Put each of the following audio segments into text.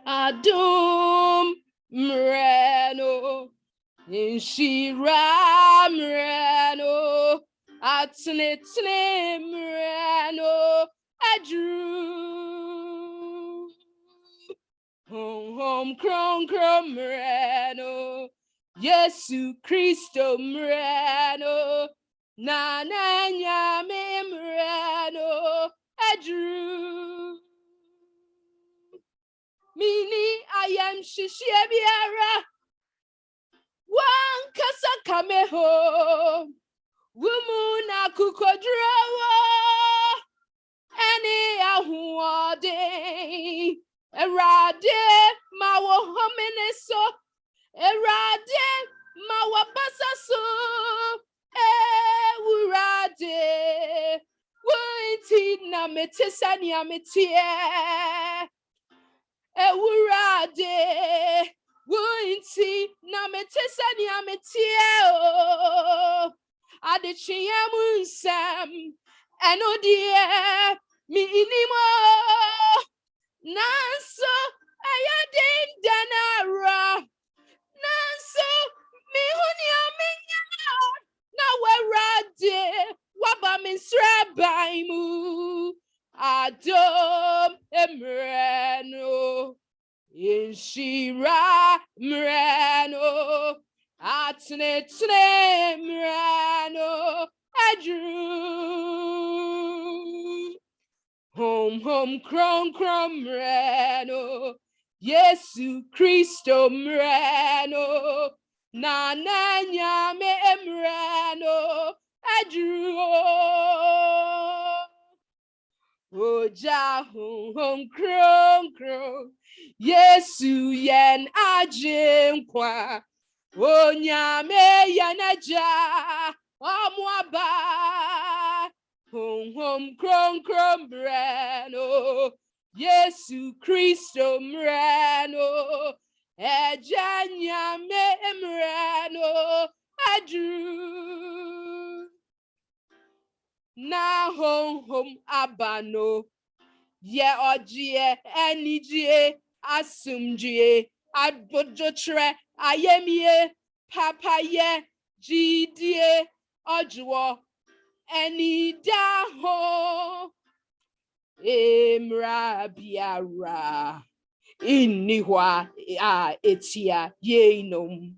Adom Mmere Inshira Mmere Atne Mmere Aduru Home Kron Mmere Yesu Christo Mmere na nyame Mmere Aduru Mini I am Shishiabiara One Kasa Kameho Wumuna Kukodrawa Any Ahuade Erade Mawo Homeneso Erade Mawa Basaso Ewurade Winti na metisani ametie Ewurade Winti na metisani ametie o Adichiyamu nsam eno die mi inimo nanso ayadin danara nanso mi huni amenya na werade waba minsrabaimu Adom Mmere Inshira Mmere Atne Mmere Aduru Home Kron Mmere Yesu Christo Mmere na nyame Mmere Aduru Oja home kron Yesu yen ajinkwa Onyame yanaja Omwaba home kron breno Yesu Christo mreno Eja nyame mreno Adru na home abano ye ojie enijie asumjie adbojotre ayemie papaye jidie ojuo enida ho emra biara inihwa a etia yeinom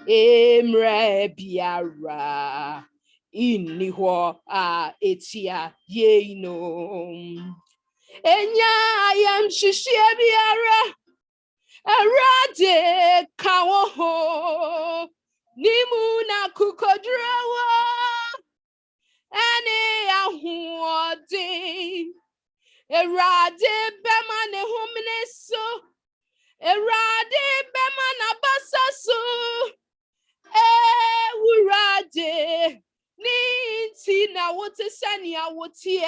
emra biara inihwa a etia yeinom enya ayam shishie biara arade kawo nimu na kukodrawa ene ahuode erade bema ne homne so erade bema na basaso urade ninti na wote sania wotie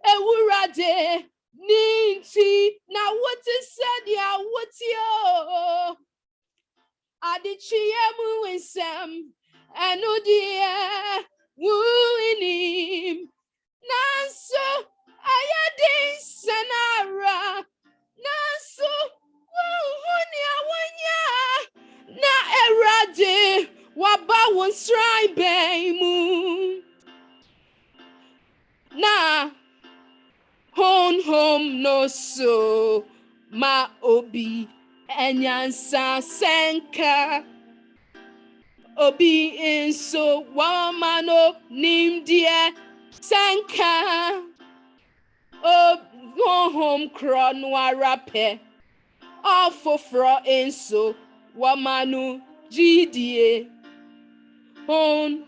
Ewurade ninti na wote sania wotio Adichiyemu nsem enudie wuinim nanso ayadin sanara nanso wuhuni awanya na erade waba won shrine bemu na home no so ma obi enyansa senka obi inso wamano nimdie senka home kron warape ofofro inso wamanu jidie home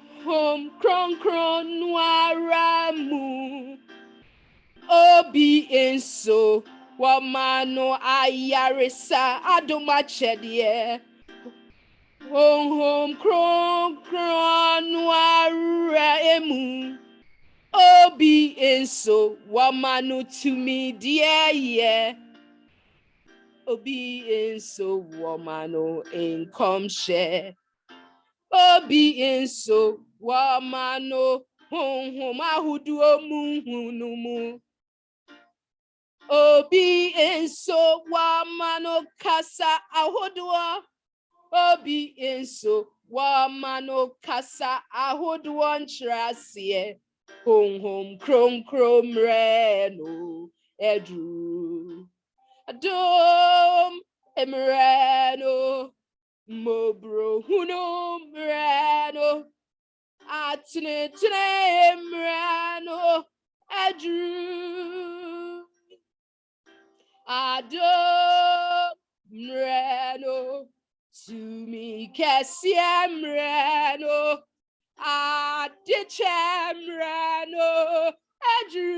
kron waramu obi inso wamano ayarisa Adom chedie home kron wara emu obi inso wamano tumi die obi inso wamano income share obi inso wamano home ahudu omuhunumu Obi enso wamano kasa ahodoa. Obi enso wamano kasa ahodoa nchrasie. Hom hom krom krom reno Aduru. Adom Mmere no mobro huno Mmere atne tne Mmere Aduru. Adom Mmere to me kesi Mmere adiche Mmere Aduru.